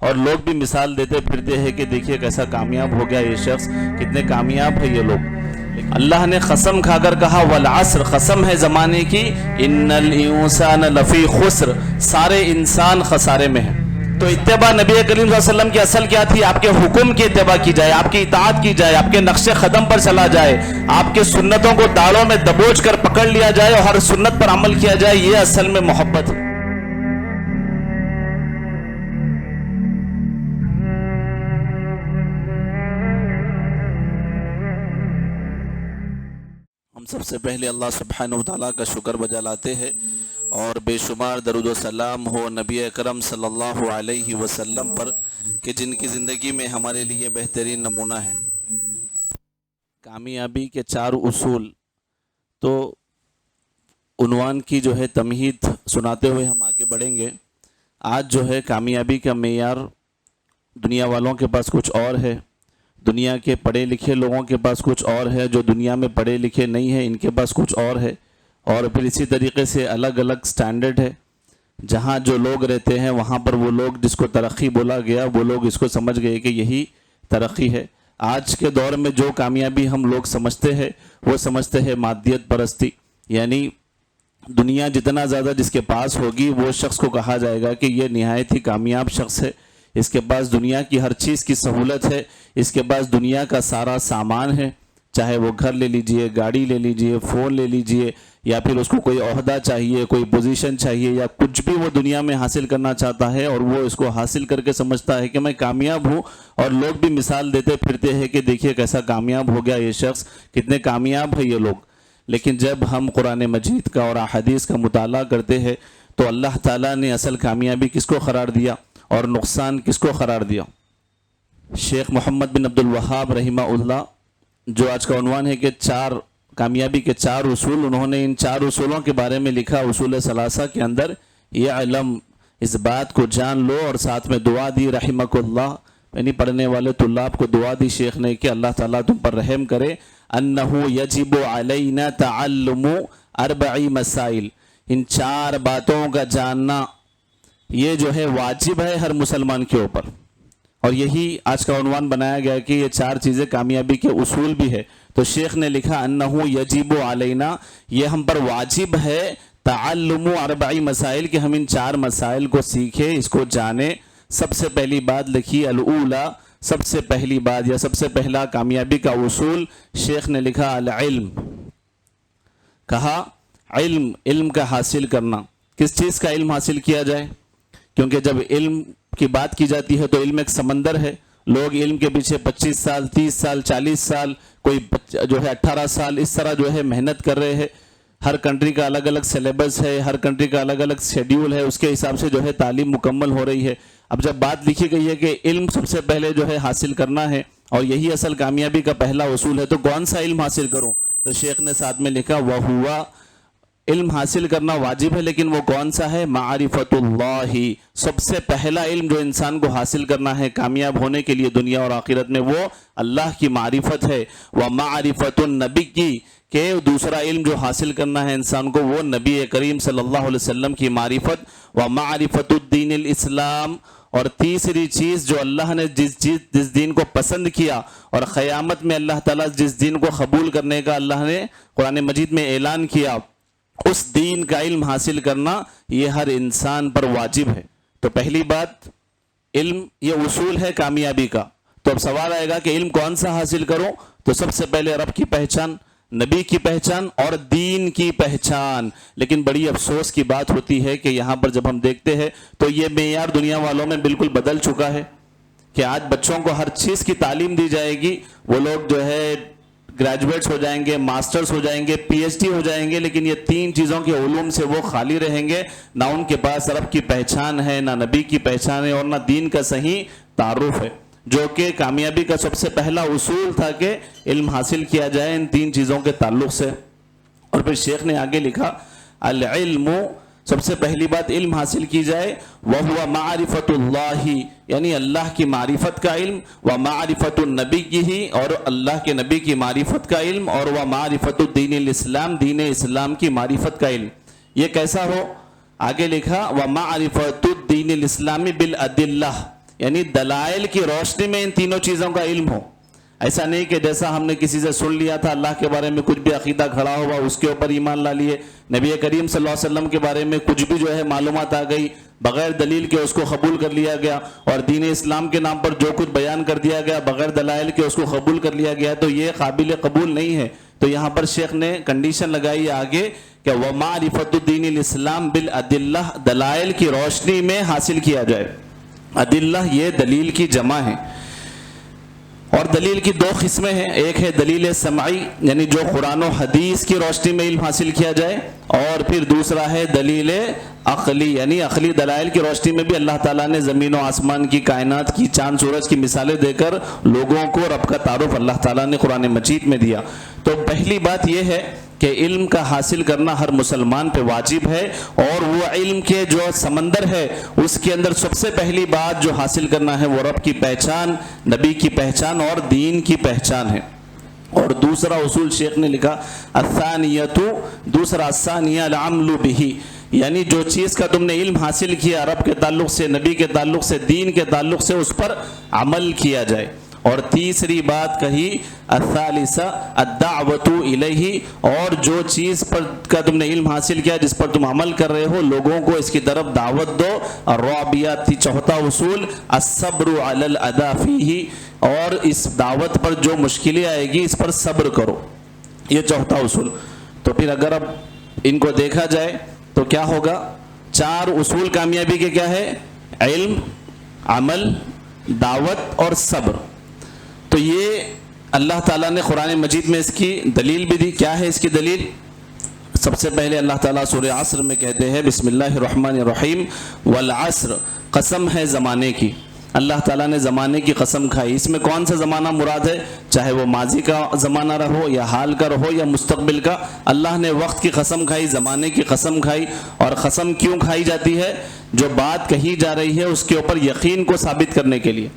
اور لوگ بھی مثال دیتے پھرتے ہیں کہ دیکھیے کیسا کامیاب ہو گیا یہ شخص، کتنے کامیاب ہے یہ لوگ۔ اللہ نے قسم کھا کر کہا والعصر، قسم ہے زمانے کی، ان الانسان لفی خسر، سارے انسان خسارے میں ہیں۔ تو اتباع نبی کریم صلی اللہ علیہ وسلم کی اصل کیا تھی؟ آپ کے حکم کی اتباع کی جائے، آپ کی اطاعت کی جائے، آپ کے نقش قدم پر چلا جائے، آپ کے سنتوں کو داڑوں میں دبوچ کر پکڑ لیا جائے اور ہر سنت پر عمل کیا جائے، یہ اصل میں محبت ہے۔ ہم سب سے پہلے اللہ سبحانہ وتعالیٰ کا شکر بجا لاتے ہیں اور بے شمار درود و سلام ہو نبی اکرم صلی اللہ علیہ وسلم پر کہ جن کی زندگی میں ہمارے لیے بہترین نمونہ ہے۔ کامیابی کے 4 اصول، تو عنوان کی جو ہے تمہید سناتے ہوئے ہم آگے بڑھیں گے۔ آج جو ہے کامیابی کا معیار دنیا والوں کے پاس کچھ اور ہے، دنیا کے پڑھے لکھے لوگوں کے پاس کچھ اور ہے، جو دنیا میں پڑھے لکھے نہیں ہیں ان کے پاس کچھ اور ہے، اور پھر اسی طریقے سے الگ الگ سٹینڈرڈ ہے۔ جہاں جو لوگ رہتے ہیں وہاں پر وہ لوگ جس کو ترقی بولا گیا وہ لوگ اس کو سمجھ گئے کہ یہی ترقی ہے۔ آج کے دور میں جو کامیابی ہم لوگ سمجھتے ہیں وہ سمجھتے ہیں مادیت پرستی، یعنی دنیا جتنا زیادہ جس کے پاس ہوگی وہ شخص کو کہا جائے گا کہ یہ نہایت ہی کامیاب شخص ہے، اس کے پاس دنیا کی ہر چیز کی سہولت ہے، اس کے پاس دنیا کا سارا سامان ہے، چاہے وہ گھر لے لیجئے، گاڑی لے لیجئے، فون لے لیجئے، یا پھر اس کو کوئی عہدہ چاہیے، کوئی پوزیشن چاہیے، یا کچھ بھی وہ دنیا میں حاصل کرنا چاہتا ہے اور وہ اس کو حاصل کر کے سمجھتا ہے کہ میں کامیاب ہوں، اور لوگ بھی مثال دیتے پھرتے ہیں کہ دیکھیے کیسا کامیاب ہو گیا یہ شخص، کتنے کامیاب ہے یہ لوگ۔ لیکن جب ہم قرآن مجید کا اور احادیث کا مطالعہ کرتے ہیں تو اللہ تعالیٰ نے اصل کامیابی کس کو قرار دیا اور نقصان کس کو قرار دیا؟ شیخ محمد بن عبد الوہاب رحمہ اللہ، جو آج کا عنوان ہے کہ کامیابی کے 4 اصول، انہوں نے ان 4 اصولوں کے بارے میں لکھا اصول ثلاثہ کے اندر، یہ علم، اس بات کو جان لو، اور ساتھ میں دعا دی رحمک اللہ، یعنی پڑھنے والے طلاب کو دعا دی شیخ نے کہ اللہ تعالیٰ تم پر رحم کرے، انہو یجب علینا تعلم 4 مسائل، ان 4 باتوں کا جاننا یہ جو ہے واجب ہے ہر مسلمان کے اوپر، اور یہی آج کا عنوان بنایا گیا کہ یہ 4 چیزیں کامیابی کے اصول بھی ہے۔ تو شیخ نے لکھا انہو یجب علینا، یہ ہم پر واجب ہے، تعلم 4 مسائل، کہ ہم ان 4 مسائل کو سیکھیں، اس کو جانیں۔ سب سے پہلی بات لکھی الاولی، سب سے پہلی بات یا سب سے پہلا کامیابی کا اصول شیخ نے لکھا العلم، کہا علم کا حاصل کرنا۔ کس چیز کا علم حاصل کیا جائے؟ کیونکہ جب علم کی بات کی جاتی ہے تو علم ایک سمندر ہے، لوگ علم کے پیچھے 25 سال 30 سال 40 سال، کوئی جو ہے 18 سال اس طرح جو ہے محنت کر رہے ہیں۔ ہر کنٹری کا الگ الگ سلیبس ہے، ہر کنٹری کا الگ الگ شیڈیول ہے، اس کے حساب سے جو ہے تعلیم مکمل ہو رہی ہے۔ اب جب بات لکھی گئی ہے کہ علم سب سے پہلے جو ہے حاصل کرنا ہے اور یہی اصل کامیابی کا پہلا اصول ہے، تو کون سا علم حاصل کروں؟ تو شیخ نے ساتھ میں لکھا وَهُوَ، علم حاصل کرنا واجب ہے لیکن وہ کون سا ہے؟ معرفت اللہ، سب سے پہلا علم جو انسان کو حاصل کرنا ہے کامیاب ہونے کے لیے دنیا اور آخرت میں، وہ اللہ کی معرفت ہے۔ وَمَعْرِفَةُ النَّبِيِّ، کہ دوسرا علم جو حاصل کرنا ہے انسان کو وہ نبی کریم صلی اللہ علیہ وسلم کی معرفت۔ وَمَعْرِفَةُ الدِّينِ الْإِسْلَامِ، اور تیسری چیز جو اللہ نے جس دین کو پسند کیا اور قیامت میں اللہ تعالیٰ جس دین کو قبول کرنے کا اللہ نے قرآن مجید میں اعلان کیا، اس دین کا علم حاصل کرنا یہ ہر انسان پر واجب ہے۔ تو پہلی بات علم، یہ اصول ہے کامیابی کا۔ تو اب سوال آئے گا کہ علم کون سا حاصل کروں؟ تو سب سے پہلے رب کی پہچان، نبی کی پہچان اور دین کی پہچان۔ لیکن بڑی افسوس کی بات ہوتی ہے کہ یہاں پر جب ہم دیکھتے ہیں تو یہ معیار دنیا والوں میں بالکل بدل چکا ہے کہ آج بچوں کو ہر چیز کی تعلیم دی جائے گی، وہ لوگ جو ہے گریجویٹس ہو جائیں گے، ماسٹرز ہو جائیں گے، پی ایچ ڈی ہو جائیں گے، لیکن یہ 3 چیزوں کے علوم سے وہ خالی رہیں گے۔ نہ ان کے پاس رب کی پہچان ہے، نہ نبی کی پہچان ہے، اور نہ دین کا صحیح تعارف ہے، جو کہ کامیابی کا سب سے پہلا اصول تھا کہ علم حاصل کیا جائے ان 3 چیزوں کے تعلق سے۔ اور پھر شیخ نے آگے لکھا العلم، سب سے پہلی بات علم حاصل کی جائے، وَهُوَ مَعْرِفَةُ اللَّهِ، یعنی اللہ کی معرفت کا علم، وَمَعْرِفَةُ النَّبِيِّهِ، اور اللہ کے نبی کی معرفت کا علم، اور وَمَعْرِفَةُ الدِّينِ الْإِسْلَامِ، دین اسلام کی معرفت کا علم۔ یہ کیسا ہو؟ آگے لکھا وَمَعْرِفَةُ الدِّينِ الْإِسْلَامِ بِالْأَدِلَّةِ، یعنی دلائل کی روشنی میں ان تینوں چیزوں کا علم ہو. ایسا نہیں کہ جیسا ہم نے کسی سے سن لیا تھا اللہ کے بارے میں کچھ بھی عقیدہ کھڑا ہوا اس کے اوپر ایمان لا لیے, نبی کریم صلی اللہ علیہ وسلم کے بارے میں کچھ بھی جو ہے معلومات آ گئی, بغیر دلیل کے اس کو قبول کر لیا گیا, اور دین اسلام کے نام پر جو کچھ بیان کر دیا گیا بغیر دلائل کے اس کو قبول کر لیا گیا, تو یہ قابل قبول نہیں ہے. تو یہاں پر شیخ نے کنڈیشن لگائی آگے کہ وَمَعْرِفَةُ الدِّينِ الْإِسْلَامِ بِالْأَدِلَّةِ, دلائل کی روشنی میں حاصل کیا جائے. ادلہ یہ دلیل کی جمع ہے, اور دلیل کی دو قسمیں ہیں. ایک ہے دلیل سمعی, یعنی جو قرآن و حدیث کی روشنی میں علم حاصل کیا جائے, اور پھر دوسرا ہے دلیل عقلی, یعنی عقلی دلائل کی روشنی میں بھی اللہ تعالیٰ نے زمین و آسمان کی, کائنات کی, چاند سورج کی مثالیں دے کر لوگوں کو رب کا تعارف اللہ تعالیٰ نے قرآن مجید میں دیا. تو پہلی بات یہ ہے کہ علم کا حاصل کرنا ہر مسلمان پہ واجب ہے, اور وہ علم کے جو سمندر ہے اس کے اندر سب سے پہلی بات جو حاصل کرنا ہے وہ رب کی پہچان, نبی کی پہچان اور دین کی پہچان ہے. اور دوسرا اصول شیخ نے لکھا دوسرا الثانیہ العمل بہ, یعنی جو چیز کا تم نے علم حاصل کیا رب کے تعلق سے, نبی کے تعلق سے, دین کے تعلق سے, اس پر عمل کیا جائے. اور تیسری بات کہی الثالثہ الدعوۃ الیہ, اور جو چیز پر کا تم نے علم حاصل کیا جس پر تم عمل کر رہے ہو لوگوں کو اس کی طرف دعوت دو. الرابعہ چوتھا اصول الصبر علی الادا فیہ, اور اس دعوت پر جو مشکلیں آئے گی اس پر صبر کرو. یہ چوتھا اصول. تو پھر اگر اب ان کو دیکھا جائے تو کیا ہوگا؟ چار اصول کامیابی کے کیا ہے؟ علم, عمل, دعوت اور صبر. تو یہ اللہ تعالیٰ نے قرآن مجید میں اس کی دلیل بھی دی. کیا ہے اس کی دلیل؟ سب سے پہلے اللہ تعالیٰ سورہ عصر میں کہتے ہیں بسم اللہ الرحمن الرحیم والعصر, قسم ہے زمانے کی. اللہ تعالیٰ نے زمانے کی قسم کھائی. اس میں کون سا زمانہ مراد ہے؟ چاہے وہ ماضی کا زمانہ رہو یا حال کا رہو یا مستقبل کا, اللہ نے وقت کی قسم کھائی, زمانے کی قسم کھائی. اور قسم کیوں کھائی جاتی ہے؟ جو بات کہی جا رہی ہے اس کے اوپر یقین کو ثابت کرنے کے لیے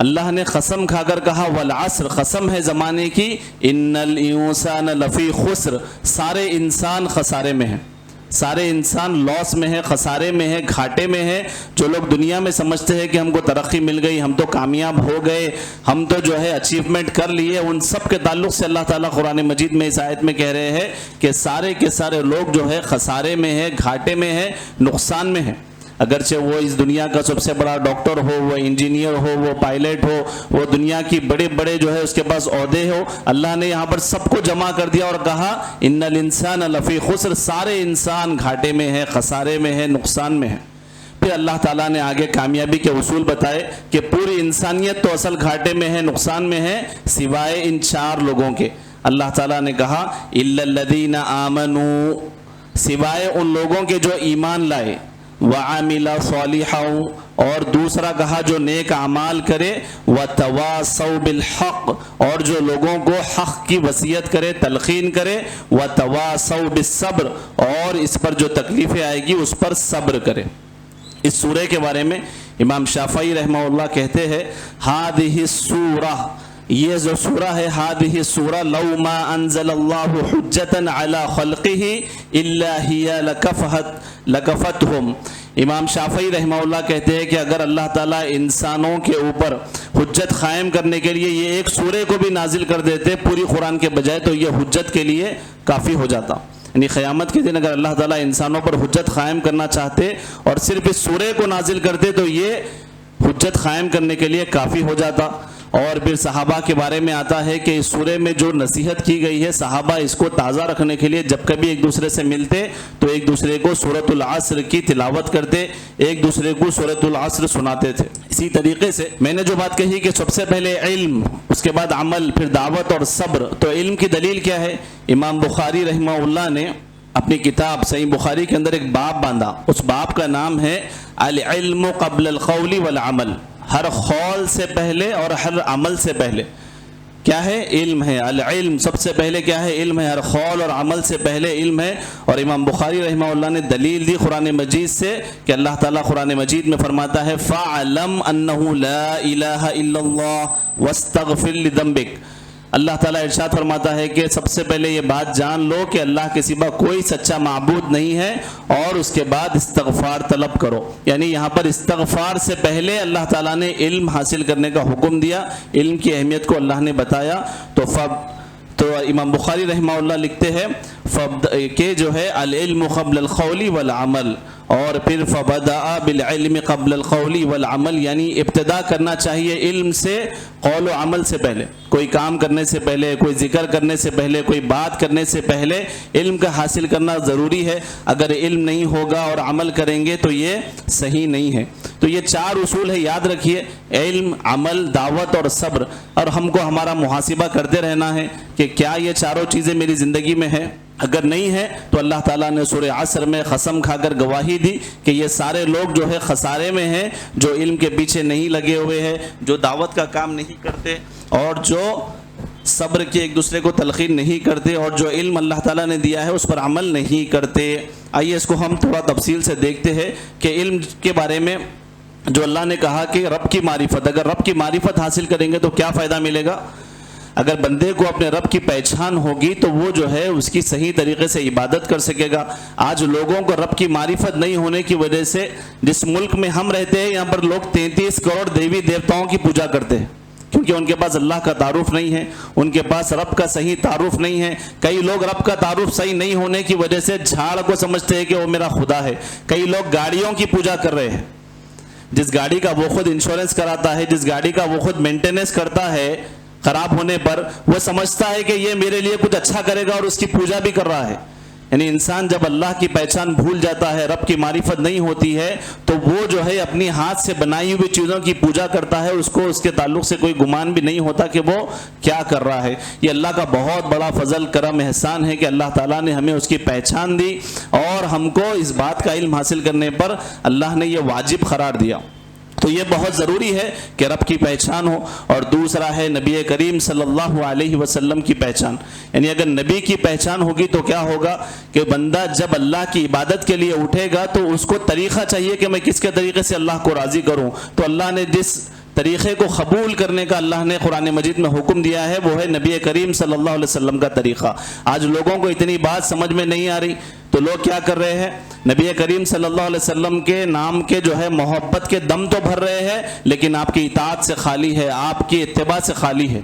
اللہ نے قسم کھا کر کہا والعصر, قسم ہے زمانے کی, ان الانسان لفی خسر, سارے انسان خسارے میں ہیں, سارے انسان لاس میں ہے, خسارے میں ہے, گھاٹے میں ہے. جو لوگ دنیا میں سمجھتے ہیں کہ ہم کو ترقی مل گئی, ہم تو کامیاب ہو گئے, ہم تو جو ہے اچیومنٹ کر لیے, ان سب کے تعلق سے اللہ تعالیٰ قرآن مجید میں اس آیت میں کہہ رہے ہیں کہ سارے کے سارے لوگ جو ہے خسارے میں ہے, گھاٹے میں ہے, نقصان میں ہے. اگرچہ وہ اس دنیا کا سب سے بڑا ڈاکٹر ہو, وہ انجینئر ہو, وہ پائلٹ ہو, وہ دنیا کی بڑے بڑے جو ہے اس کے پاس عہدے ہو, اللہ نے یہاں پر سب کو جمع کر دیا اور کہا ان الانسان لفی خسر, سارے انسان گھاٹے میں ہے, خسارے میں ہے, نقصان میں ہے. پھر اللہ تعالیٰ نے آگے کامیابی کے اصول بتائے کہ پوری انسانیت تو اصل گھاٹے میں ہے, نقصان میں ہے, سوائے ان چار لوگوں کے. اللہ تعالیٰ نے کہا الا الذین آمنوا, سوائے ان لوگوں کے جو ایمان لائے, وعامل صالحا, اور دوسرا کہا جو نیک اعمال کرے, وتواصوا بالحق, اور جو لوگوں کو حق کی وصیت کرے, تلقین کرے, وتواصوا بالصبر, اور اس پر جو تکلیفیں آئے گی اس پر صبر کرے. اس سورہ کے بارے میں امام شافعی رحمہ اللہ کہتے ہیں ہذہ السورہ, یہ جو سورہ ہے ہذہ السورہ لو ما انزل اللہ حجتا علی خلقہ الا ہی لکفتہم. امام شافعی رحمہ اللہ کہتے ہیں کہ اگر اللہ تعالیٰ انسانوں کے اوپر حجت قائم کرنے کے لیے یہ ایک سورہ کو بھی نازل کر دیتے پوری قرآن کے بجائے, تو یہ حجت کے لیے کافی ہو جاتا. یعنی قیامت کے دن اگر اللہ تعالیٰ انسانوں پر حجت قائم کرنا چاہتے اور صرف اس سورہ کو نازل کرتے تو یہ حجت قائم کرنے کے لیے کافی ہو جاتا. اور پھر صحابہ کے بارے میں آتا ہے کہ اس سورہ میں جو نصیحت کی گئی ہے, صحابہ اس کو تازہ رکھنے کے لیے جب کبھی ایک دوسرے سے ملتے تو ایک دوسرے کو سورۃ العصر کی تلاوت کرتے, ایک دوسرے کو سورۃ العصر سناتے تھے. اسی طریقے سے میں نے جو بات کہی کہ سب سے پہلے علم, اس کے بعد عمل, پھر دعوت اور صبر, تو علم کی دلیل کیا ہے؟ امام بخاری رحمہ اللہ نے اپنی کتاب صحیح بخاری کے اندر ایک باب باندھا, اس باب کا نام ہے العلم قبل القول والعمل, ہر قول سے پہلے اور ہر عمل سے پہلے کیا ہے؟ علم ہے. العلم سب سے پہلے کیا ہے؟ علم ہے. ہر قول اور عمل سے پہلے علم ہے. اور امام بخاری رحمہ اللہ نے دلیل دی قرآن مجید سے کہ اللہ تعالیٰ قرآن مجید میں فرماتا ہے فَاعْلَمْ أَنَّهُ لَا إِلَهَ إِلَّا اللَّهُ وَاسْتَغْفِرْ لِذَنبِكَ, اللہ تعالیٰ ارشاد فرماتا ہے کہ سب سے پہلے یہ بات جان لو کہ اللہ کے سوا کوئی سچا معبود نہیں ہے، اور اس کے بعد استغفار طلب کرو۔ یعنی یہاں پر استغفار سے پہلے اللہ تعالیٰ نے علم حاصل کرنے کا حکم دیا، علم کی اہمیت کو اللہ نے بتایا۔ تو امام بخاری رحمہ اللہ لکھتے ہیں کہ جو ہے العلم قبل القول والعمل، اور پھر فبدأ بالعلم قبل القول والعمل، یعنی ابتدا کرنا چاہیے علم سے قول و عمل سے پہلے، کوئی کام کرنے سے پہلے، کوئی ذکر کرنے سے پہلے، کوئی بات کرنے سے پہلے علم کا حاصل کرنا ضروری ہے۔ اگر علم نہیں ہوگا اور عمل کریں گے تو یہ صحیح نہیں ہے۔ تو یہ 4 اصول ہے، یاد رکھیے، علم، عمل، دعوت اور صبر، اور ہم کو ہمارا محاسبہ کرتے رہنا ہے کہ کیا یہ چاروں چیزیں میری زندگی میں ہیں۔ اگر نہیں ہے تو اللہ تعالیٰ نے سورہ عصر میں قسم کھا کر گواہی دی کہ یہ سارے لوگ جو ہے خسارے میں ہیں، جو علم کے پیچھے نہیں لگے ہوئے ہیں، جو دعوت کا کام نہیں کرتے، اور جو صبر کی ایک دوسرے کو تلقین نہیں کرتے، اور جو علم اللہ تعالیٰ نے دیا ہے اس پر عمل نہیں کرتے۔ آئیے اس کو ہم تھوڑا تفصیل سے دیکھتے ہیں کہ علم کے بارے میں جو اللہ نے کہا کہ رب کی معرفت، اگر رب کی معرفت حاصل کریں گے تو کیا فائدہ ملے گا؟ اگر بندے کو اپنے رب کی پہچان ہوگی تو وہ جو ہے اس کی صحیح طریقے سے عبادت کر سکے گا۔ آج لوگوں کو رب کی معرفت نہیں ہونے کی وجہ سے، جس ملک میں ہم رہتے ہیں یہاں پر لوگ 33 کروڑ دیوی دیوتاؤں کی پوجا کرتے ہیں، کیونکہ ان کے پاس اللہ کا تعارف نہیں ہے، ان کے پاس رب کا صحیح تعارف نہیں ہے۔ کئی لوگ رب کا تعارف صحیح نہیں ہونے کی وجہ سے جھاڑ کو سمجھتے ہیں کہ وہ میرا خدا ہے۔ کئی لوگ گاڑیوں کی پوجا کر رہے ہیں، جس گاڑی کا وہ خود انشورنس کراتا ہے، جس گاڑی کا وہ خود مینٹیننس کرتا ہے، خراب ہونے پر وہ سمجھتا ہے کہ یہ میرے لیے کچھ اچھا کرے گا اور اس کی پوجا بھی کر رہا ہے۔ یعنی انسان جب اللہ کی پہچان بھول جاتا ہے، رب کی معرفت نہیں ہوتی ہے، تو وہ جو ہے اپنی ہاتھ سے بنائی ہوئی چیزوں کی پوجا کرتا ہے، اس کو اس کے تعلق سے کوئی گمان بھی نہیں ہوتا کہ وہ کیا کر رہا ہے۔ یہ اللہ کا بہت بڑا فضل، کرم، احسان ہے کہ اللہ تعالیٰ نے ہمیں اس کی پہچان دی، اور ہم کو اس بات کا علم حاصل کرنے پر اللہ نے یہ واجب قرار دیا۔ تو یہ بہت ضروری ہے کہ رب کی پہچان ہو۔ اور دوسرا ہے نبی کریم صلی اللہ علیہ وسلم کی پہچان، یعنی اگر نبی کی پہچان ہوگی تو کیا ہوگا کہ بندہ جب اللہ کی عبادت کے لیے اٹھے گا تو اس کو طریقہ چاہیے کہ میں کس کے طریقے سے اللہ کو راضی کروں۔ تو اللہ نے جس طریقے کو قبول کرنے کا اللہ نے قرآن مجید میں حکم دیا ہے وہ ہے نبی کریم صلی اللہ علیہ وسلم کا طریقہ۔ آج لوگوں کو اتنی بات سمجھ میں نہیں آ رہی، تو لوگ کیا کر رہے ہیں؟ نبی کریم صلی اللہ علیہ وسلم کے نام کے جو ہے محبت کے دم تو بھر رہے ہیں، لیکن آپ کی اطاعت سے خالی ہے، آپ کی اتباع سے خالی ہے۔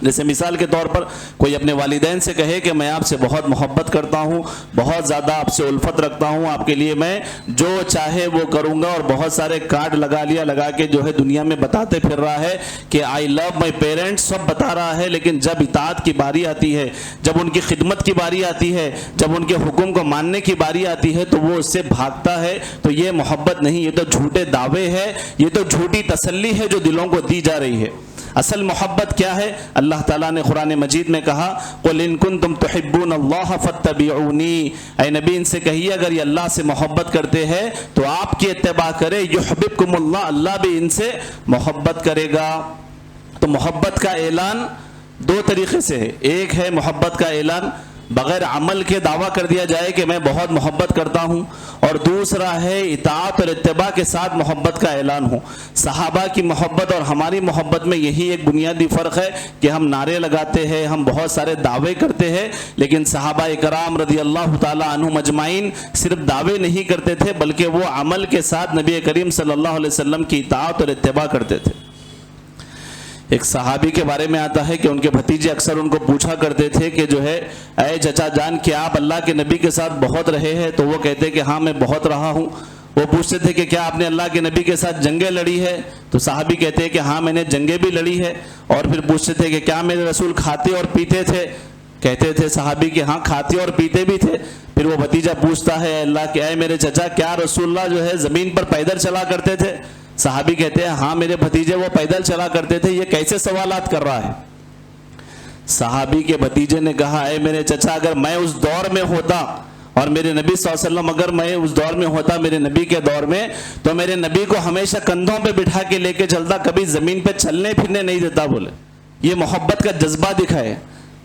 جیسے مثال کے طور پر کوئی اپنے والدین سے کہے کہ میں آپ سے بہت محبت کرتا ہوں، بہت زیادہ آپ سے الفت رکھتا ہوں، آپ کے لیے میں جو چاہے وہ کروں گا، اور بہت سارے کارڈ لگا کے جو ہے دنیا میں بتاتے پھر رہا ہے کہ آئی لو مائی پیرنٹس، سب بتا رہا ہے، لیکن جب اطاعت کی باری آتی ہے، جب ان کی خدمت کی باری آتی ہے، جب ان کے حکم کو ماننے کی باری آتی ہے تو وہ اس سے بھاگتا ہے۔ تو یہ محبت نہیں، یہ تو جھوٹے دعوے ہے، یہ تو جھوٹی تسلی ہے جو دلوں کو دی جا رہی ہے۔ اصل محبت کیا ہے؟ اللہ تعالیٰ نے قرآن مجید میں کہا قُلْ إِن كُنتُمْ تُحِبُّونَ اللَّهَ فَاتَّبِعُونِي، اے نبی ان سے کہیے اگر یہ اللہ سے محبت کرتے ہیں تو آپ کی اتباع کرے، يُحْبِبْكُمُ اللَّهُ، اللہ بھی ان سے محبت کرے گا۔ تو محبت کا اعلان 2 طریقے سے ہے، ایک ہے محبت کا اعلان بغیر عمل کے دعویٰ کر دیا جائے کہ میں بہت محبت کرتا ہوں، اور دوسرا ہے اطاعت اور اتباع کے ساتھ محبت کا اعلان ہو۔ صحابہ کی محبت اور ہماری محبت میں یہی ایک بنیادی فرق ہے کہ ہم نعرے لگاتے ہیں، ہم بہت سارے دعوے کرتے ہیں، لیکن صحابہ کرام رضی اللہ تعالی عنہم اجمعین صرف دعوے نہیں کرتے تھے بلکہ وہ عمل کے ساتھ نبی کریم صلی اللہ علیہ وسلم کی اطاعت اور اتباع کرتے تھے۔ ایک صحابی کے بارے میں آتا ہے کہ ان کے بھتیجے اکثر ان کو پوچھا کرتے تھے کہ جو ہے اے چچا جان کیا آپ اللہ کے نبی کے ساتھ بہت رہے ہیں؟ تو وہ کہتے کہ ہاں میں بہت رہا ہوں۔ وہ پوچھتے تھے کہ کیا آپ نے اللہ کے نبی کے ساتھ جنگیں لڑی ہے؟ تو صحابی کہتے ہیں کہ ہاں میں نے جنگیں بھی لڑی ہے۔ اور پھر پوچھتے تھے کہ کیا میرے رسول کھاتے اور پیتے تھے؟ کہتے تھے صحابی کہ ہاں کھاتے اور پیتے بھی تھے۔ پھر وہ بھتیجا پوچھتا ہے اللہ کہ اے میرے چچا کیا رسول اللہ جو ہے زمین پر پیدل چلا کرتے تھے؟ صحابی کہتے ہیں ہاں میرے بھتیجے وہ پیدل چلا کرتے تھے۔ یہ کیسے سوالات کر رہا ہے؟ صحابی کے بھتیجے نے کہا اے میرے چچا اگر میں اس دور میں ہوتا اور میرے نبی صلی اللہ علیہ وسلم اگر میں اس دور میں ہوتا میرے نبی کے دور میں تو میرے نبی کو ہمیشہ کندھوں پہ بٹھا کے لے کے چلتا، کبھی زمین پہ چلنے پھرنے نہیں دیتا۔ بولے یہ محبت کا جذبہ دکھائے۔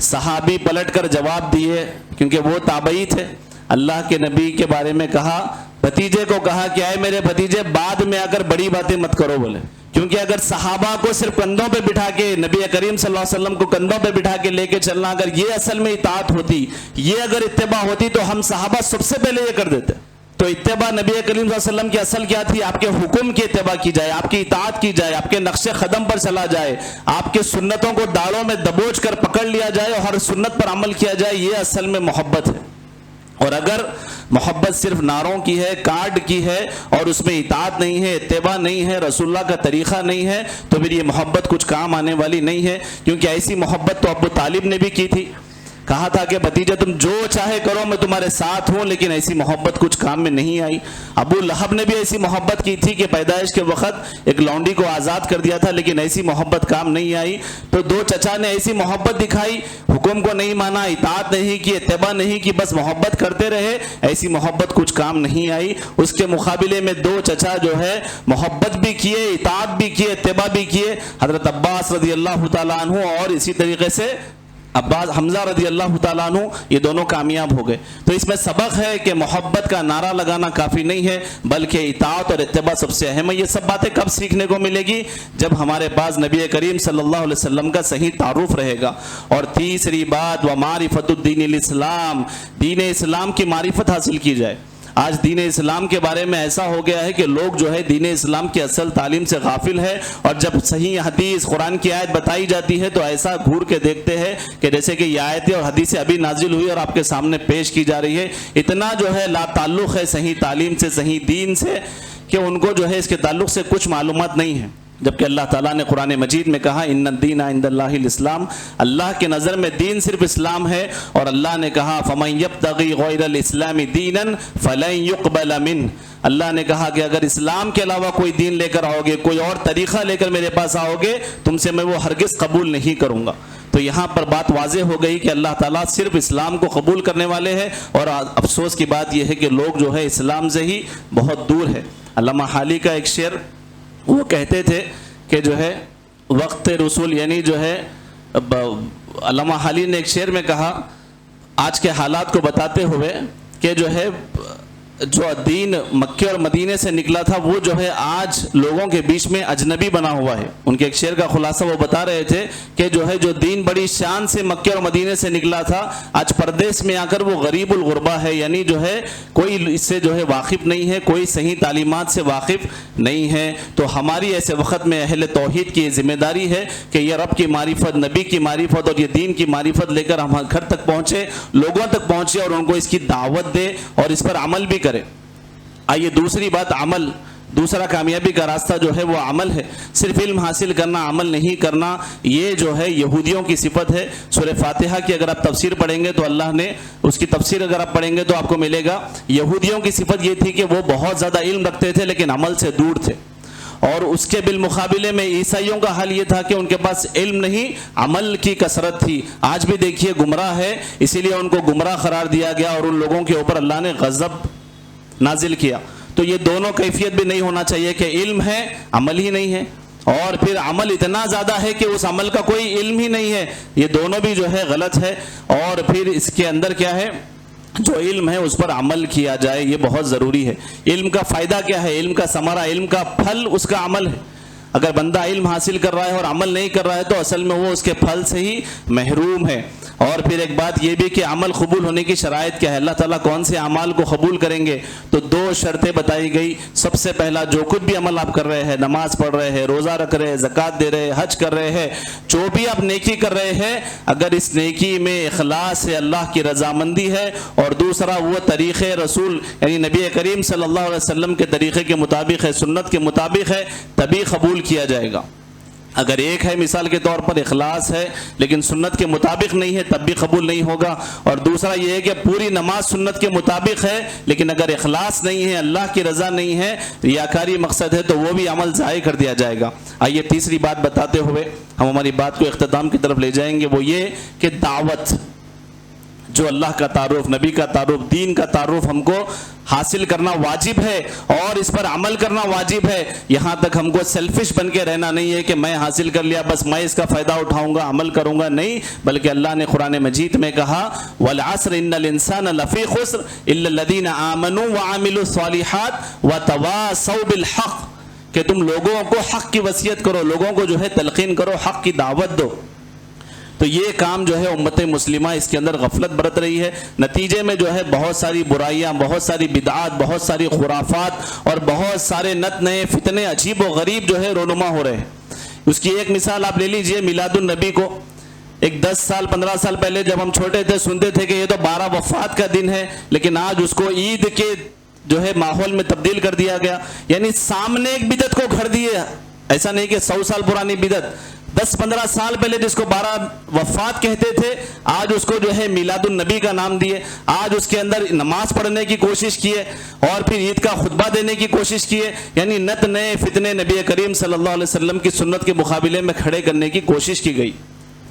صحابی پلٹ کر جواب دیے کیونکہ وہ تابعی تھے۔ اللہ کے نبی کے بارے میں کہا بھتیجے کو کہا کہ اے میرے بھتیجے بعد میں آ کر بڑی باتیں مت کرو بولے، کیونکہ اگر صحابہ کو صرف کندھوں پہ بٹھا کے، نبی کریم صلی اللہ علیہ وسلم کو کندھوں پہ بٹھا کے لے کے چلنا، اگر یہ اصل میں اطاعت ہوتی، یہ اگر اتباع ہوتی تو ہم صحابہ سب سے پہلے یہ کر دیتے۔ تو اتباع نبی کریم صلی اللہ علیہ وسلم کی اصل کیا تھی؟ آپ کے حکم کی اتباع کی جائے، آپ کی اطاعت کی جائے، آپ کے نقش قدم پر چلا جائے، آپ کے سنتوں کو داڑوں میں دبوچ کر پکڑ لیا جائے اور ہر سنت پر عمل کیا جائے، یہ اصل میں محبت ہے۔ اور اگر محبت صرف نعروں کی ہے، کارڈ کی ہے، اور اس میں اطاعت نہیں ہے، اتباع نہیں ہے، رسول اللہ کا طریقہ نہیں ہے، تو پھر یہ محبت کچھ کام آنے والی نہیں ہے، کیونکہ ایسی محبت تو ابو طالب نے بھی کی تھی، کہا تھا کہ بھتیجا تم جو چاہے کرو میں تمہارے ساتھ ہوں، لیکن ایسی محبت کچھ کام میں نہیں آئی۔ ابو لہب نے بھی ایسی محبت کی تھی کہ پیدائش کے وقت ایک لونڈی کو آزاد کر دیا تھا، لیکن ایسی محبت کام نہیں آئی۔ تو دو چچا نے ایسی محبت دکھائی، حکم کو نہیں مانا، اطاعت نہیں کی، اتباع نہیں کی، بس محبت کرتے رہے، ایسی محبت کچھ کام نہیں آئی۔ اس کے مقابلے میں دو چچا جو ہے محبت بھی کیے، اطاعت بھی کیے، اتباع بھی کیے، حضرت عباس رضی اللہ تعالیٰ عنہ اور اسی طریقے سے عباس حمزہ رضی اللہ تعالیٰ عنہ، یہ دونوں کامیاب ہو گئے۔ تو اس میں سبق ہے کہ محبت کا نعرہ لگانا کافی نہیں ہے، بلکہ اطاعت اور اتباع سب سے اہم ہے۔ یہ سب باتیں کب سیکھنے کو ملے گی؟ جب ہمارے پاس نبی کریم صلی اللہ علیہ وسلم کا صحیح تعارف رہے گا۔ اور تیسری بات، ومعرفت الدین الاسلام، دین اسلام کی معرفت حاصل کی جائے۔ آج دین اسلام کے بارے میں ایسا ہو گیا ہے کہ لوگ جو ہے دین اسلام کی اصل تعلیم سے غافل ہے، اور جب صحیح حدیث قرآن کی آیت بتائی جاتی ہے تو ایسا گھور کے دیکھتے ہیں کہ جیسے کہ یہ آیتیں اور حدیثیں ابھی نازل ہوئی اور آپ کے سامنے پیش کی جا رہی ہے۔ اتنا جو ہے لا تعلق ہے صحیح تعلیم سے، صحیح دین سے، کہ ان کو جو ہے اس کے تعلق سے کچھ معلومات نہیں ہے، جبکہ اللہ تعالیٰ نے قرآن مجید میں کہا ان الدین عند اللہ الاسلام، اللہ کے نظر میں دین صرف اسلام ہے، اور اللہ نے کہا فمن یبتغی غیر الاسلام دینا فلن يقبل منہ، اللہ نے کہا کہ اگر اسلام کے علاوہ کوئی دین لے کر آؤ گے، کوئی اور طریقہ لے کر میرے پاس آؤ گے، تم سے میں وہ ہرگز قبول نہیں کروں گا۔ تو یہاں پر بات واضح ہو گئی کہ اللہ تعالیٰ صرف اسلام کو قبول کرنے والے ہیں، اور افسوس کی بات یہ ہے کہ لوگ جو ہے اسلام سے ہی بہت دور ہے۔ علامہ حالی کا ایک شعر، وہ کہتے تھے کہ جو ہے وقت رسول، یعنی جو ہے علامہ حالی نے ایک شعر میں کہا آج کے حالات کو بتاتے ہوئے کہ جو ہے جو دین مکے اور مدینے سے نکلا تھا وہ جو ہے آج لوگوں کے بیچ میں اجنبی بنا ہوا ہے۔ ان کے ایک شعر کا خلاصہ وہ بتا رہے تھے کہ جو ہے جو دین بڑی شان سے مکے اور مدینے سے نکلا تھا، آج پردیس میں آ کر وہ غریب الغربا ہے، یعنی جو ہے کوئی اس سے جو ہے واقف نہیں ہے، کوئی صحیح تعلیمات سے واقف نہیں ہے۔ تو ہماری ایسے وقت میں اہل توحید کی ذمہ داری ہے کہ یہ رب کی معرفت، نبی کی معرفت اور یہ دین کی معرفت لے کر ہم گھر تک پہنچے، لوگوں تک پہنچے، اور ان کو اس کی دعوت دے اور اس پر عمل بھی کرے۔ آئیے دوسری بات، عمل۔ دوسرا کامیابی کا راستہ جو ہے وہ عمل ہے۔ صرف علم حاصل کرنا، عمل نہیں کرنا، یہ جو ہے یہودیوں کی صفت ہے۔ سورہ فاتحہ کی اگر آپ تفسیر پڑھیں گے تو اللہ نے اس کی تفسیر اگر آپ پڑھیں گے تو آپ کو ملے گا یہودیوں کی صفت یہ تھی کہ وہ بہت زیادہ علم رکھتے تھے لیکن عمل سے دور تھے، اور اس کے بالمقابلے میں عیسائیوں کا حال یہ تھا کہ ان کے پاس علم نہیں، عمل کی کثرت تھی۔ آج بھی دیکھیے گمراہ ہے، اسی لیے ان کو گمراہ قرار دیا گیا اور ان لوگوں کے اوپر اللہ نے غضب نازل کیا۔ تو یہ دونوں کیفیت بھی نہیں ہونا چاہیے کہ علم ہے عمل ہی نہیں ہے، اور پھر عمل اتنا زیادہ ہے کہ اس عمل کا کوئی علم ہی نہیں ہے، یہ دونوں بھی جو ہے غلط ہے۔ اور پھر اس کے اندر کیا ہے، جو علم ہے اس پر عمل کیا جائے، یہ بہت ضروری ہے۔ علم کا فائدہ کیا ہے، علم کا ثمرہ، علم کا پھل اس کا عمل ہے۔ اگر بندہ علم حاصل کر رہا ہے اور عمل نہیں کر رہا ہے تو اصل میں وہ اس کے پھل سے ہی محروم ہے۔ اور پھر ایک بات یہ بھی کہ عمل قبول ہونے کی شرائط کیا ہے، اللہ تعالیٰ کون سے اعمال کو قبول کریں گے، تو دو شرطیں بتائی گئی۔ سب سے پہلا، جو کچھ بھی عمل آپ کر رہے ہیں، نماز پڑھ رہے ہیں، روزہ رکھ رہے ہیں، زکوٰۃ دے رہے ہیں، حج کر رہے ہیں، جو بھی آپ نیکی کر رہے ہیں، اگر اس نیکی میں اخلاص ہے، اللہ کی رضامندی ہے، اور دوسرا وہ طریقے رسول یعنی نبی کریم صلی اللہ علیہ وسلم کے طریقے کے مطابق ہے، سنت کے مطابق ہے، تبھی قبول کیا جائے گا۔ اگر ایک ہے مثال کے طور پر اخلاص ہے لیکن سنت کے مطابق نہیں ہے تب بھی قبول نہیں ہوگا، اور دوسرا یہ ہے کہ پوری نماز سنت کے مطابق ہے لیکن اگر اخلاص نہیں ہے، اللہ کی رضا نہیں ہے، ریاکاری مقصد ہے، تو وہ بھی عمل ضائع کر دیا جائے گا۔ آئیے تیسری بات بتاتے ہوئے ہم ہماری بات کو اختتام کی طرف لے جائیں گے، وہ یہ کہ دعوت جو اللہ کا تعارف, نبی کا تعارف, دین کا تعارف ہم کو حاصل کرنا واجب ہے اور اس پر عمل کرنا واجب ہے. یہاں تک ہم کو سیلفش بن کے رہنا نہیں ہے کہ میں حاصل کر لیا بس میں اس کا فائدہ اٹھاؤں گا, عمل کروں گا, نہیں, بلکہ اللہ نے قرآن مجید میں کہا وَالْعَصْرِ إِنَّ الْإِنسَانَ لَفِي خُسْرٍ إِلَّا الَّذِينَ آمَنُوا وَعَمِلُوا الصَّالِحَاتِ وَتَوَاصَوْا بِالْحَقِّ, کہ تم لوگوں کو حق کی وصیت کرو, لوگوں کو جو ہے تلقین کرو, حق کی دعوت دو. تو یہ کام جو ہے امت مسلمہ اس کے اندر غفلت برت رہی ہے. نتیجے میں جو ہے بہت ساری برائیاں, بہت ساری بدعات, بہت ساری خرافات اور بہت سارے نت نئے فتنے عجیب و غریب جو ہے رونما ہو رہے ہیں. اس کی ایک مثال آپ لے لیجئے میلاد النبی کو. ایک 10 سال 15 سال پہلے جب ہم چھوٹے تھے سنتے تھے کہ یہ تو 12 وفات کا دن ہے, لیکن آج اس کو عید کے جو ہے ماحول میں تبدیل کر دیا گیا. یعنی سامنے ایک بدعت کو گھڑ دیے, ایسا نہیں کہ 100 سال پرانی بدعت, 10-15 سال پہلے جس کو 12 وفات کہتے تھے آج اس کو جو ہے میلاد النبی کا نام دیے. آج اس کے اندر نماز پڑھنے کی کوشش کیے اور پھر عید کا خطبہ دینے کی کوشش کیے. یعنی نت نئے فتنے نبی کریم صلی اللہ علیہ وسلم کی سنت کے مقابلے میں کھڑے کرنے کی کوشش کی گئی.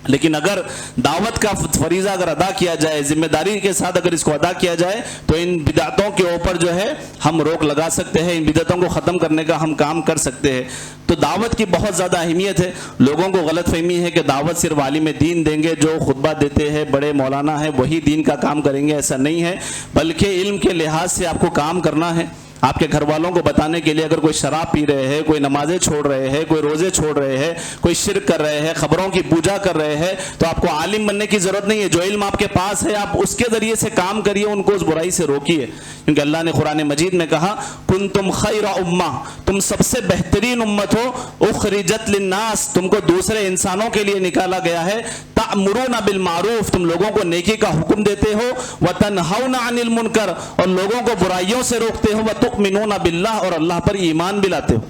لیکن اگر دعوت کا فریضہ اگر ادا کیا جائے, ذمہ داری کے ساتھ اگر اس کو ادا کیا جائے تو ان بدعتوں کے اوپر جو ہے ہم روک لگا سکتے ہیں, ان بدعتوں کو ختم کرنے کا ہم کام کر سکتے ہیں. تو دعوت کی بہت زیادہ اہمیت ہے. لوگوں کو غلط فہمی ہے کہ دعوت صرف عالم دین دیں گے, جو خطبہ دیتے ہیں بڑے مولانا ہیں وہی دین کا کام کریں گے, ایسا نہیں ہے. بلکہ علم کے لحاظ سے آپ کو کام کرنا ہے. آپ کے گھر والوں کو بتانے کے لیے اگر کوئی شراب پی رہے ہیں, کوئی نمازیں چھوڑ رہے ہیں, کوئی روزے چھوڑ رہے ہیں, کوئی شرک کر رہے ہیں, خبروں کی پوجا کر رہے ہیں, تو آپ کو عالم بننے کی ضرورت نہیں ہے. جو علم آپ کے پاس ہے آپ اس کے ذریعے سے کام کریے, ان کو اس برائی سے روکیے. کیونکہ اللہ نے قرآن مجید میں کہا کنتم خیر امہ, تم سب سے بہترین امت ہو, اخرجت للناس, تم کو دوسرے انسانوں کے لیے نکالا گیا ہے, تأمرون بالمعروف, تم لوگوں کو نیکی کا حکم دیتے ہو, وتنہون عن المنکر, اور لوگوں کو برائیوں سے روکتے ہو, وتؤمنون باللہ, اور اللہ پر ایمان بھی لاتے ہو.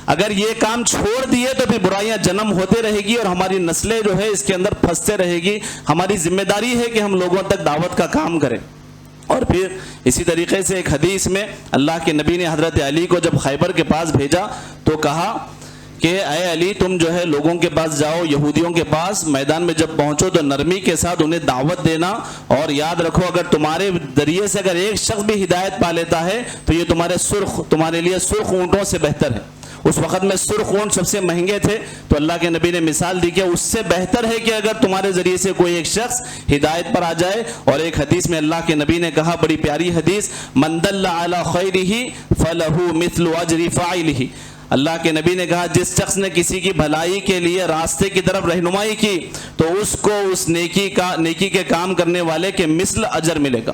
اگر یہ کام چھوڑ دیے تو پھر برائیاں جنم ہوتے رہے گی اور ہماری نسلیں جو ہے اس کے اندر پھنستے رہے گی. ہماری ذمہ داری ہے کہ ہم لوگوں تک دعوت کا کام کریں. اور پھر اسی طریقے سے ایک حدیث میں اللہ کے نبی نے حضرت علی کو جب خیبر کے پاس بھیجا تو کہا کہ اے علی تم جو ہے لوگوں کے پاس جاؤ, یہودیوں کے پاس, میدان میں جب پہنچو تو نرمی کے ساتھ انہیں دعوت دینا, اور یاد رکھو اگر تمہارے ذریعے سے اگر ایک شخص بھی ہدایت پا لیتا ہے تو یہ تمہارے لیے سرخ اونٹوں سے بہتر ہے. اس وقت میں سرخ اونٹ سب سے مہنگے تھے, تو اللہ کے نبی نے مثال دی کہ اس سے بہتر ہے کہ اگر تمہارے ذریعے سے کوئی ایک شخص ہدایت پر آ جائے. اور ایک حدیث میں اللہ کے نبی نے کہا, بڑی پیاری حدیث, من دل علی خیرہ فلہ مثل اجر فاعلہ, اللہ کے نبی نے کہا جس شخص نے کسی کی بھلائی کے لیے راستے کی طرف رہنمائی کی تو اس کو اس نیکی کے کام کرنے والے کے مثل اجر ملے گا.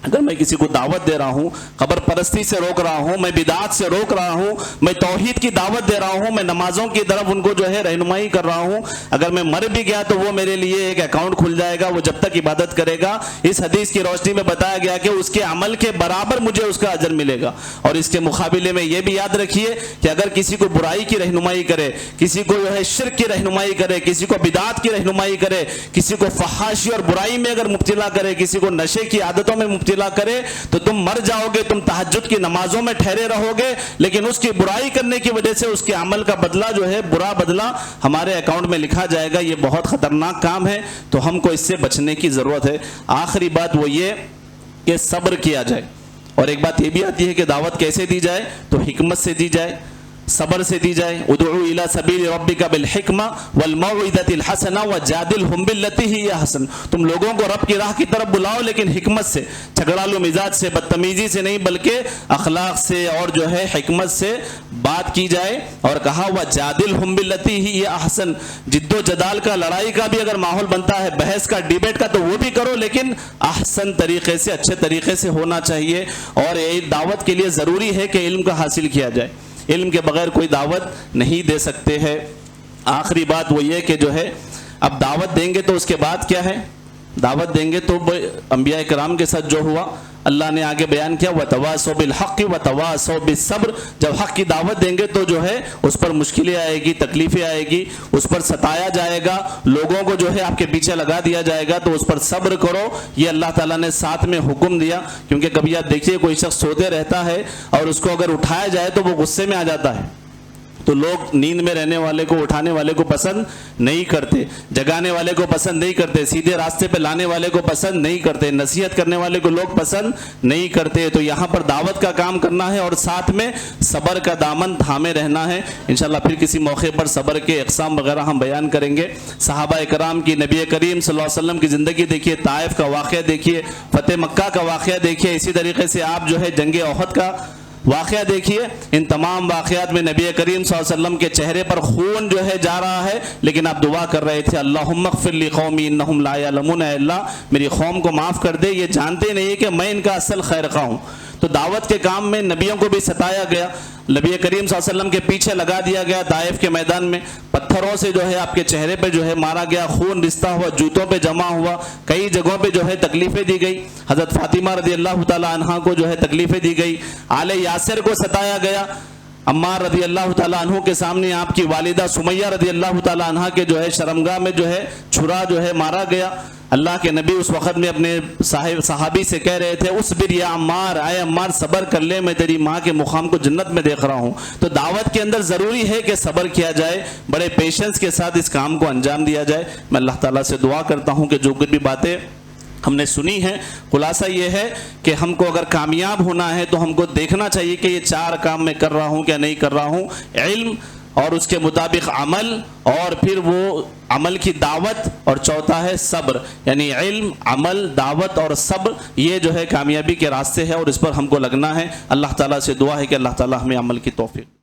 اگر میں کسی کو دعوت دے رہا ہوں, قبر پرستی سے روک رہا ہوں, میں بدعات سے روک رہا ہوں, میں توحید کی دعوت دے رہا ہوں, میں نمازوں کی طرف ان کو جو ہے رہنمائی کر رہا ہوں, اگر میں مر بھی گیا تو وہ میرے لیے ایک اکاؤنٹ کھل جائے گا, وہ جب تک عبادت کرے گا. اس حدیث کی روشنی میں بتایا گیا کہ اس کے عمل کے برابر مجھے اس کا اجر ملے گا. اور اس کے مقابلے میں یہ بھی یاد رکھیے کہ اگر کسی کو برائی کی رہنمائی کرے, کسی کو جو ہے شرک کی رہنمائی کرے, کسی کو بدعات کی رہنمائی کرے, کسی کو فحاشی اور برائی میں اگر مبتلا کرے, کسی کو نشے کی عادتوں میں مبتلا کرے, تو تم مر جاؤ گے, تم تہجد کی نمازوں میں ٹھہرے رہو گے, لیکن اس کی برائی کرنے کی وجہ سے اس کے عمل کا بدلہ جو ہے برا بدلہ ہمارے اکاؤنٹ میں لکھا جائے گا. یہ بہت خطرناک کام ہے, تو ہم کو اس سے بچنے کی ضرورت ہے. آخری بات وہ یہ کہ صبر کیا جائے. اور ایک بات یہ بھی آتی ہے کہ دعوت کیسے دی جائے, تو حکمت سے دی جائے, صبر سے دی جائے. ادعو الی سبیل ربک بالحکمہ والموعظۃ الحسنہ وجادلہم باللتی ہی احسن, تم لوگوں کو رب کی راہ کی طرف بلاؤ لیکن حکمت سے, جھگڑالو مزاج سے, بدتمیزی سے نہیں, بلکہ اخلاق سے اور جو ہے حکمت سے بات کی جائے. اور کہا وجادلہم باللتی ہی احسن, جد و جدال کا, لڑائی کا بھی اگر ماحول بنتا ہے, بحث کا, ڈیبیٹ کا, تو وہ بھی کرو, لیکن احسن طریقے سے, اچھے طریقے سے ہونا چاہیے. اور دعوت کے لیے ضروری ہے کہ علم کا حاصل کیا جائے, علم کے بغیر کوئی دعوت نہیں دے سکتے ہیں. آخری بات وہ یہ کہ جو ہے اب دعوت دیں گے تو اس کے بعد کیا ہے, دعوت دیں گے تو انبیاء کرام کے ساتھ جو ہوا اللہ نے آگے بیان کیا, وَتَوَاصَوْا بِالْحَقِّ وَتَوَاصَوْا بِالصَّبْرِ, جب حق کی دعوت دیں گے تو جو ہے اس پر مشکلیں آئے گی, تکلیفیں آئے گی, اس پر ستایا جائے گا, لوگوں کو جو ہے آپ کے پیچھے لگا دیا جائے گا, تو اس پر صبر کرو. یہ اللہ تعالیٰ نے ساتھ میں حکم دیا. کیونکہ کبھی آپ دیکھیے کوئی شخص سوتے رہتا ہے اور اس کو اگر اٹھایا جائے تو وہ غصے میں آ جاتا ہے, تو لوگ نیند میں رہنے والے کو اٹھانے والے کو پسند نہیں کرتے، جگانے والے کو پسند نہیں کرتے، سیدھے راستے پہ لانے والے کو پسند نہیں کرتے، نصیحت کرنے والے کو لوگ پسند نہیں کرتے۔ تو یہاں پر دعوت کا کام کرنا ہے اور ساتھ میں صبر کا دامن تھامے رہنا ہے۔ انشاءاللہ پھر کسی موقع پر صبر کے اقسام وغیرہ ہم بیان کریں گے۔ صحابہ کرام کی، نبی کریم صلی اللہ علیہ وسلم کی زندگی دیکھیے، طائف کا واقعہ دیکھیے، فتح مکہ کا واقعہ دیکھیے، اسی طریقے سے آپ جو ہے جنگ احد کا واقعہ دیکھیے۔ ان تمام واقعات میں نبی کریم صلی اللہ علیہ وسلم کے چہرے پر خون جو ہے جا رہا ہے، لیکن آپ دعا کر رہے تھے اللہم اغفر لقومی انہم لا یعلمون، اے اللہ میری قوم کو معاف کر دے، یہ جانتے نہیں کہ میں ان کا اصل خیر خواہ ہوں۔ تو دعوت کے کام میں نبیوں کو بھی ستایا گیا، نبی کریم صلی اللہ علیہ وسلم کے پیچھے لگا دیا گیا، طائف کے میدان میں پتھروں سے جو ہے آپ کے چہرے پہ جو ہے مارا گیا، خون رستا ہوا، جوتوں پہ جمع ہوا، کئی جگہوں پہ جو ہے تکلیفیں دی گئی، حضرت فاطمہ رضی اللہ تعالی عنہ کو جو ہے تکلیفیں دی گئی، آل یاسر کو ستایا گیا، عمار رضی اللہ تعالیٰ عنہ کے سامنے آپ کی والدہ سمیہ رضی اللہ تعالیٰ عنہ کے جو ہے شرمگاہ میں جو ہے چھرا جو ہے مارا گیا۔ اللہ کے نبی اس وقت میں اپنے صحابی سے کہہ رہے تھے اصبر یا عمار، اے عمار صبر کر لے، میں تیری ماں کے مقام کو جنت میں دیکھ رہا ہوں۔ تو دعوت کے اندر ضروری ہے کہ صبر کیا جائے، بڑے پیشنس کے ساتھ اس کام کو انجام دیا جائے۔ میں اللہ تعالیٰ سے دعا کرتا ہوں کہ جو کچھ بھی باتیں ہم نے سنی ہے، خلاصہ یہ ہے کہ ہم کو اگر کامیاب ہونا ہے تو ہم کو دیکھنا چاہیے کہ یہ 4 کام میں کر رہا ہوں کیا نہیں کر رہا ہوں، علم اور اس کے مطابق عمل، اور پھر وہ عمل کی دعوت، اور چوتھا ہے صبر، یعنی علم، عمل، دعوت اور صبر، یہ جو ہے کامیابی کے راستے ہیں اور اس پر ہم کو لگنا ہے۔ اللہ تعالیٰ سے دعا ہے کہ اللہ تعالیٰ ہمیں عمل کی توفیق